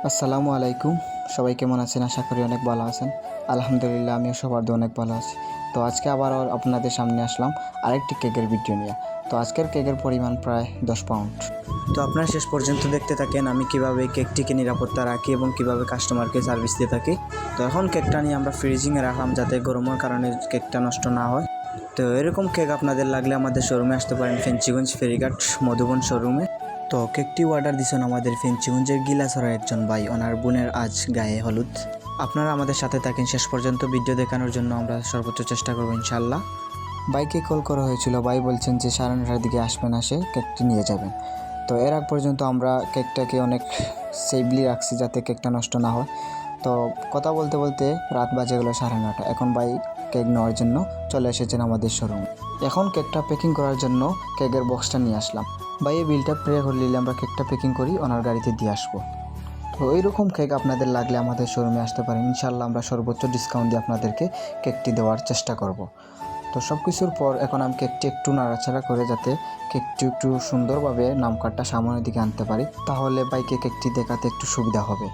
আসসালামু আলাইকুম। সবাই কেমন আছেন? আশা করি অনেক ভালো আছেন। আলহামদুলিল্লাহ, আমিও সবার দিয়ে অনেক ভালো আছি। তো আজকে আবারও আপনাদের সামনে আসলাম আরেকটি কেকের ভিডিও নিয়ে। তো আজকের কেকের পরিমাণ প্রায় 10 পাউন্ড। তো আপনারা শেষ পর্যন্ত দেখতে থাকেন আমি কিভাবে কেকটিকে নিরাপত্তা রাখি এবং কিভাবে কাস্টমারকে সার্ভিস দিয়ে থাকি। তো এখন কেকটা নিয়ে আমরা ফ্রিজিংয়ে রাখলাম যাতে গরমের কারণে কেকটা নষ্ট না হয়। তো এরকম কেক আপনাদের লাগলে আমাদের শোরুমে আসতে পারেন, ফেঞ্চিগঞ্জ ফেরিঘাট মধুবন শোরুমে। তো কেকটি অর্ডার দিয়েছেন আমাদের ফেঞ্চিগঞ্জের গিলাছড়ার একজন ভাই, ওনার বোনের আজ গায়ে হলুদ। আপনারা আমাদের সাথে থাকেন শেষ পর্যন্ত, ভিডিও দেখানোর জন্য আমরা সর্বোচ্চ চেষ্টা করবো ইনশাল্লাহ। বাইকে কল করা হয়েছিল, ভাই বলছেন যে 9:30টার দিকে আসবেন, আসে কেকটি নিয়ে যাবেন। তো এর আগ পর্যন্ত আমরা কেকটাকে অনেক সেফলি রাখছি যাতে কেকটা নষ্ট না হয়। তো কথা বলতে বলতে রাত বাজে গেলো 9:30। এখন ভাই কেক নেওয়ার জন্য চলে এসেছেন আমাদের শোরুমে। এখন কেকটা প্যাকিং করার জন্য কেকের বক্সটা নিয়ে আসলাম। ভাই এই বিলটা পে করে নিলে আমরা কেকটা প্যাকিং করি, ওনার গাড়িতে দিয়ে আসবো। তো এইরকম কেক আপনাদের লাগলে আমাদের শোরুমে আসতে পারেন, ইনশাল্লাহ আমরা সর্বোচ্চ ডিসকাউন্ট দিয়ে আপনাদেরকে কেকটি দেওয়ার চেষ্টা করব। তো সব কিছুর পর এখন আমি কেকটি একটু নাড়াচাড়া করে যাতে কেকটি একটু সুন্দরভাবে নামকার্ডটা সামনের দিকে আনতে পারি, তাহলে বাইকে কেকটি দেখাতে একটু সুবিধা হবে।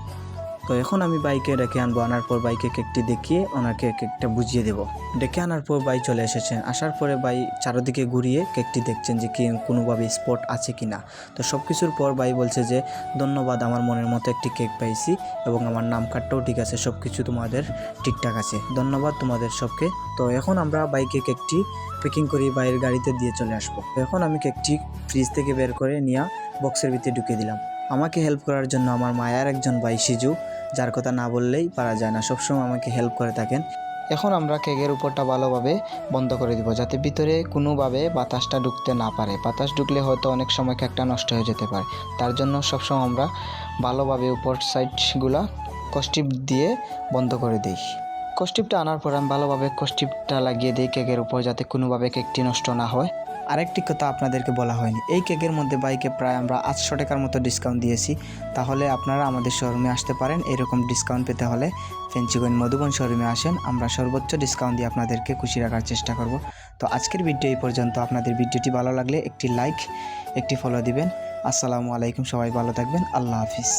তো এখন আমি বাইকে ডেকে আনবো, আনার পর বাইকে কেকটি দেখিয়ে ওনাকে কেকটা বুঝিয়ে দেব। ডেকে আনার পর বাই চলে এসেছেন, আসার পরে বাই চারদিকে ঘুরিয়ে কেকটি দেখছেন যে কি কোনোভাবে স্পট আছে কি না। তো সব কিছুর পর বাই বলছে যে ধন্যবাদ, আমার মনের মতো একটি কেক পাইছি এবং আমার নাম কার্ডটাও ঠিক আছে, সব কিছু তোমাদের ঠিকঠাক আছে, ধন্যবাদ তোমাদের সবকে। তো এখন আমরা বাইকে কেকটি প্যাকিং করি, বাইরের গাড়িতে দিয়ে চলে আসবো। এখন আমি কেকটি ফ্রিজ থেকে বের করে নিয়ে বক্সের ভিতরে ঢুকিয়ে দিলাম। আমাকে হেল্প করার জন্য আমার মায়ার একজন ভাই সিজু, যার কথা না বললেই পারা যায় না, সবসময় আমাকে হেল্প করে থাকেন। এখন আমরা কেকের উপরটা ভালোভাবে বন্ধ করে দিব যাতে ভিতরে কোনোভাবে বাতাসটা ঢুকতে না পারে। বাতাস ঢুকলে হয়তো অনেক সময় কেকটা নষ্ট হয়ে যেতে পারে, তার জন্য সবসময় আমরা ভালোভাবে উপর সাইডগুলা কস্টিপ দিয়ে বন্ধ করে দিই। কস্টিপটা আনার পর আমি ভালোভাবে কস্টিপটা লাগিয়ে দিই কেকের উপর যাতে কোনোভাবে কেকটি নষ্ট না হয়। আরেকটি কথা আপনাদেরকে বলা হয়নি, এই কেকের মধ্যে বাইকে প্রায় আমরা 800 টাকার মতো ডিসকাউন্ট দিয়েছি। তাহলে আপনারা আমাদের শোরুমে আসতে পারেন, এরকম ডিসকাউন্ট পেতে হলে ফেঞ্চিগঞ্জ মধুবন শোরুমে আসেন, আমরা সর্বোচ্চ ডিসকাউন্ট দিয়ে আপনাদেরকে খুশি রাখার চেষ্টা করব। তো আজকের ভিডিও এই পর্যন্ত। আপনাদের ভিডিওটি ভালো লাগলে একটি লাইক, একটি ফলো দিবেন। আসসালামু আলাইকুম, সবাই ভালো থাকবেন, আল্লাহ হাফিজ।